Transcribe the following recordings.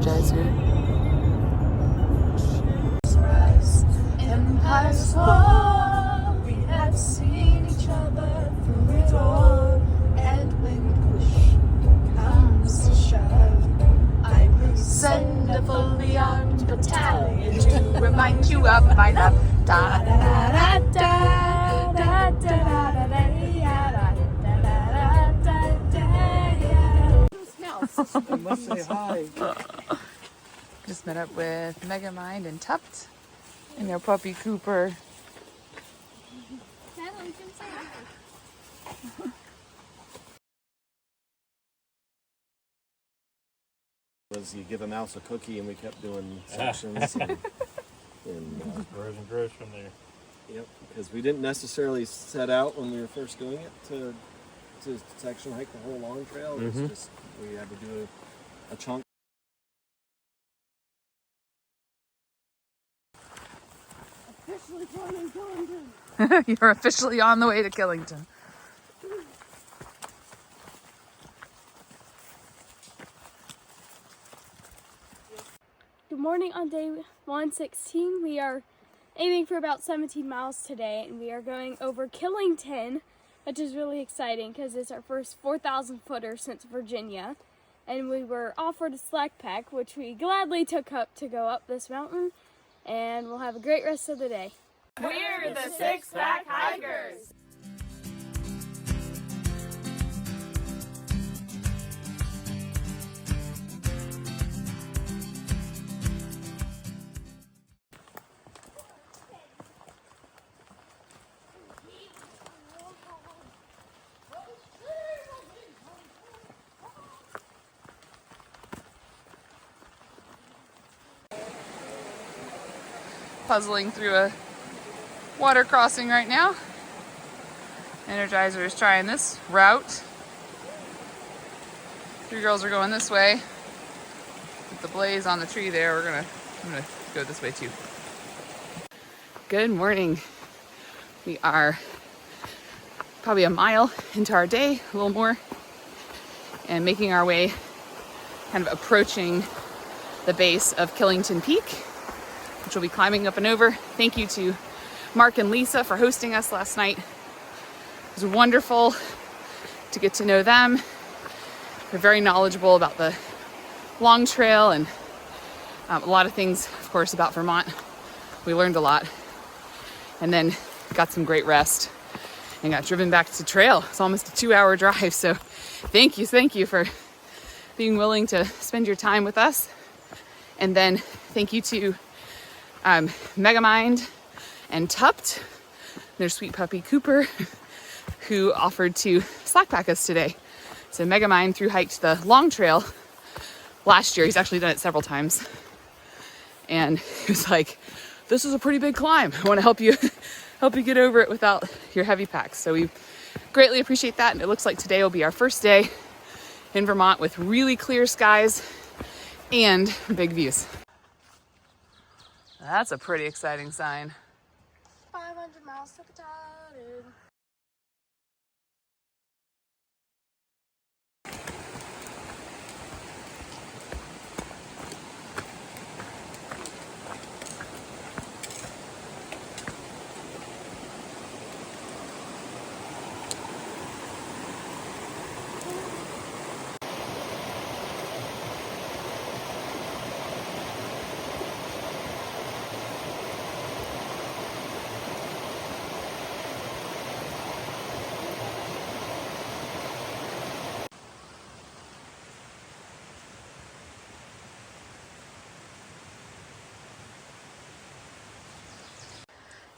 Energizer. Empires fall, we have seen each other through it all. And when push comes to shove, I will send a fully armed battalion to remind you of my love. Da da da da da da da da da da You must say hi. Just met up with Megamind and Tupt and their puppy Cooper. Was you give a mouse a cookie and we kept doing sections and Grows and grows from there. yep, because we didn't necessarily set out when we were first doing it to section hike the whole long trail. It was just we had to do a chunk. officially joining Killington. You're officially on the way to Killington. Good morning on day 116. We are aiming for about 17 miles today, and we are going over Killington, which is really exciting because it's our first 4,000 footer since Virginia. And we were offered a slack pack, which we gladly took up to go up this mountain, and we'll have a great rest of the day. We're the Six Pack Hikers. Puzzling through a water crossing right now. Energizer is trying this route. Three girls are going this way. With the blaze on the tree there, I'm gonna go this way too. Good morning. We are probably a mile into our day, a little more, and making our way, kind of approaching the base of Killington Peak, which we'll be climbing up and over. Thank you to Mark and Lisa for hosting us last night. It was wonderful to get to know them. They're very knowledgeable about the long trail and a lot of things, of course, about Vermont. We learned a lot. And then got some great rest and got driven back to trail. It's almost a 2-hour drive. So thank you for being willing to spend your time with us. And then thank you to Megamind and Tupt, their sweet puppy Cooper, who offered to slack pack us today. So Megamind Thru hiked the long trail last year. He's actually done it several times. And he was like, this is a pretty big climb. I want to help you get over it without your heavy packs. So we greatly appreciate that. And it looks like today will be our first day in Vermont with really clear skies and big views. That's a pretty exciting sign. 500 miles to the top, dude.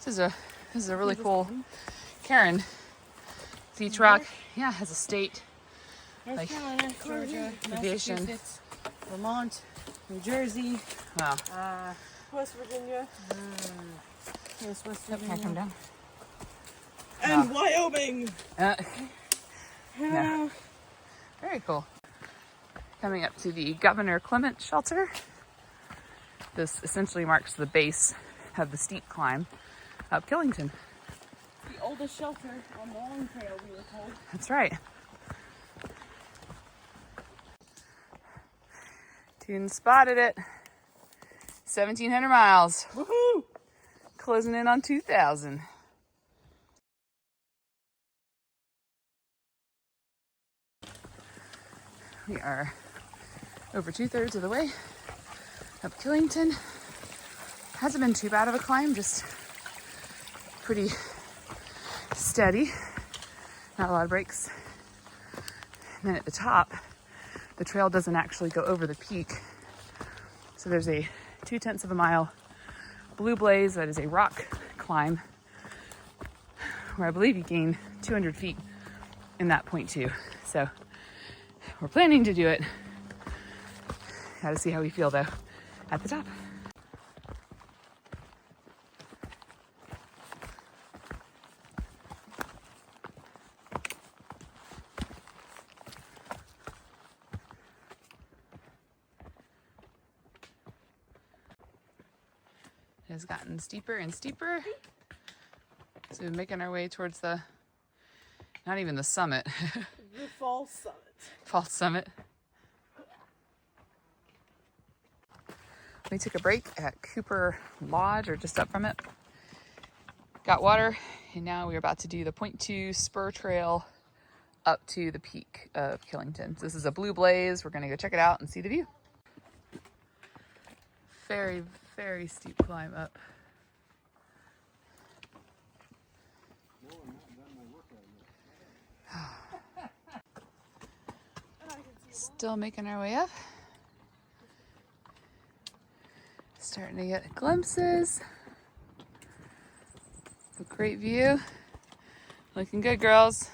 This is a really cool cairn. Each rock, yeah, has a state. North Like Carolina, Georgia, aviation. Massachusetts, Vermont, New Jersey, Wow. West Virginia. Yes, West Can I Virginia. come down? And Wyoming. Yeah. Very cool. Coming up to the Governor Clement shelter. This essentially marks the base of the steep climb up Killington. The oldest shelter on the long trail, we were told. That's right. Tune spotted it. 1,700 miles. Woohoo! Closing in on 2,000. We are over 2/3 of the way up Killington. Hasn't been too bad of a climb, just pretty steady. Not a lot of breaks. And then at the top, the trail doesn't actually go over the peak. So there's a 0.2 of a mile blue blaze that is a rock climb where I believe you gain 200 feet in that 0.2. So we're planning to do it. Gotta see how we feel though at the top. It has gotten steeper and steeper. So we're making our way towards the, not even the summit. The false summit. False summit. We took a break at Cooper Lodge, or just up from it. Got water, and now we're about to do the 0.2 spur trail up to the peak of Killington. So this is a blue blaze. We're gonna go check it out and see the view. Very, very steep climb up. Still making our way up. Starting to get glimpses. A great view. Looking good, girls.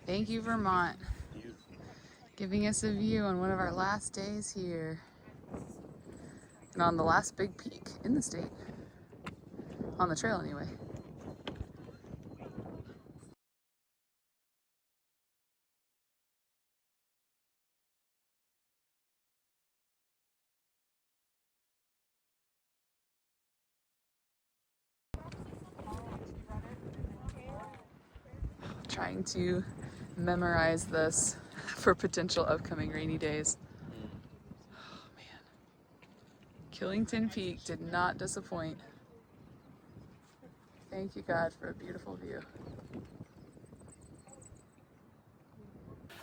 Thank you, Vermont, giving us a view on one of our last days here. And on the last big peak in the state. On the trail, anyway. Trying to memorize this for potential upcoming rainy days. Oh man. Killington Peak did not disappoint. Thank you, God, for a beautiful view.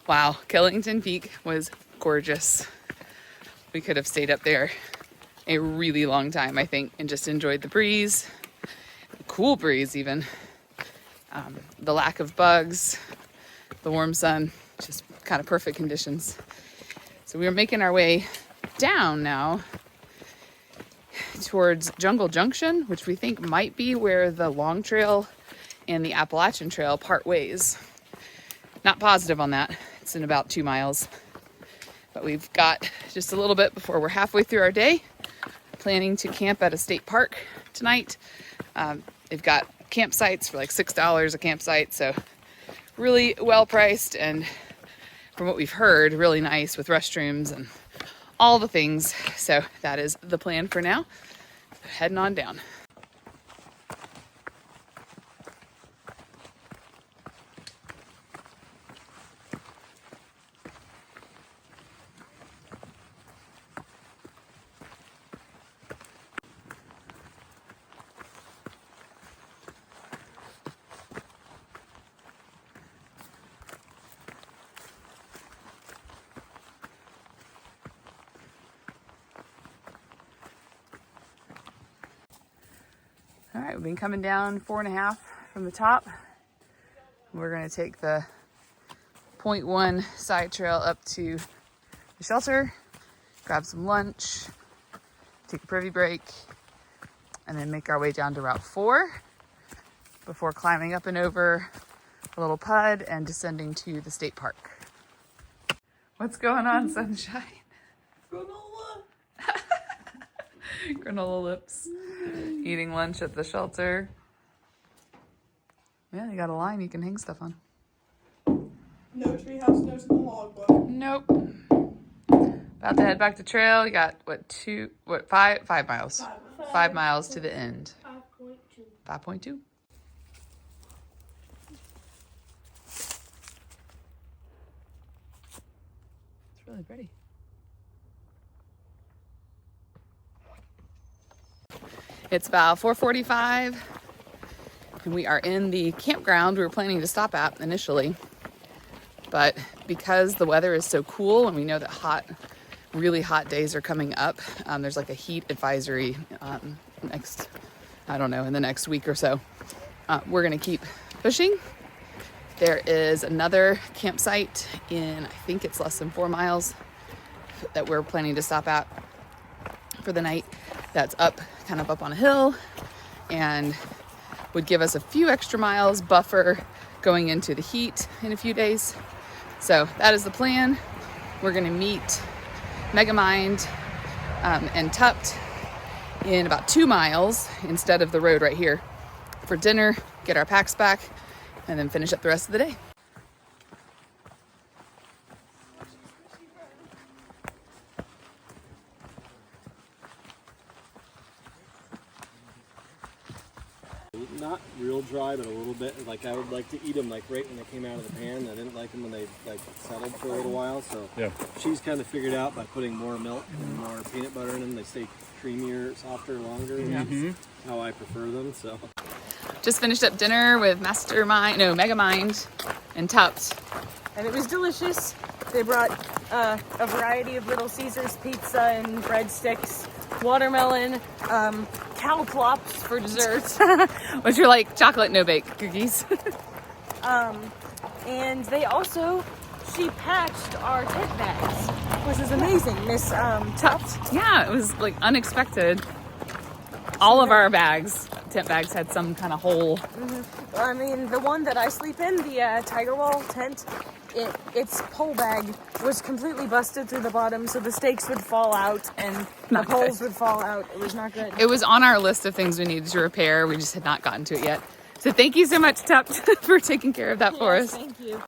Wow, Killington Peak was gorgeous. We could have stayed up there a really long time, I think, and just enjoyed the breeze, the cool breeze even. The lack of bugs, the warm sun, just kind of perfect conditions. So we are making our way down now towards Jungle Junction, which we think might be where the Long Trail and the Appalachian Trail part ways. Not positive on that. It's in about 2 miles. But we've got just a little bit before we're halfway through our day. Planning to camp at a state park tonight. They've got campsites for like $6 a campsite, so really well priced, and from what we've heard, really nice with restrooms and all the things. So that is the plan for now. Heading on down. All right, we've been coming down 4.5 from the top. We're gonna take the 0.1 side trail up to the shelter, grab some lunch, take a privy break, and then make our way down to Route 4 before climbing up and over a little pud and descending to the state park. What's going on, sunshine? Granola. Granola lips. Eating lunch at the shelter. Yeah, you got a line you can hang stuff on. No treehouse, no school logbook. Nope. About to head back to trail. You got five miles. 5 miles to the end. 5.2. 5.2. really pretty. It's about 4:45 and we are in the campground we were planning to stop at initially. But because the weather is so cool and we know that really hot days are coming up, there's like a heat advisory in the next week or so. We're gonna keep pushing. There is another campsite in, I think it's less than 4 miles, that we're planning to stop at for the night. That's kind of up on a hill and would give us a few extra miles buffer going into the heat in a few days. So that is the plan. We're gonna meet Megamind and Tupt in about 2 miles instead of the road right here for dinner, get our packs back, and then finish up the rest of the day. Not real dry, but a little bit. Like I would like to eat them like right when they came out of the pan. I didn't like them when they like settled for a little while. So Yeah. she's kind of figured out by putting more milk and more peanut butter in them, they stay creamier, softer, longer. Yeah. That's how I prefer them. So Just finished up dinner with Megamind and Tupt. And it was delicious. They brought a variety of Little Caesars pizza and breadsticks, watermelon, cow plops for dessert, Which are like chocolate no-bake cookies. and she patched our tent bags, which is amazing, Miss Tupt. Yeah, it was like unexpected. All of our tent bags had some kind of hole. I mean, the one that I sleep in, the Tiger Wall tent, its pole bag was completely busted through the bottom, so the stakes would fall out and the poles would fall out. It was not good. It was on our list of things we needed to repair. We just had not gotten to it yet. So thank you so much, Tupt, for taking care of that for us. Thank you.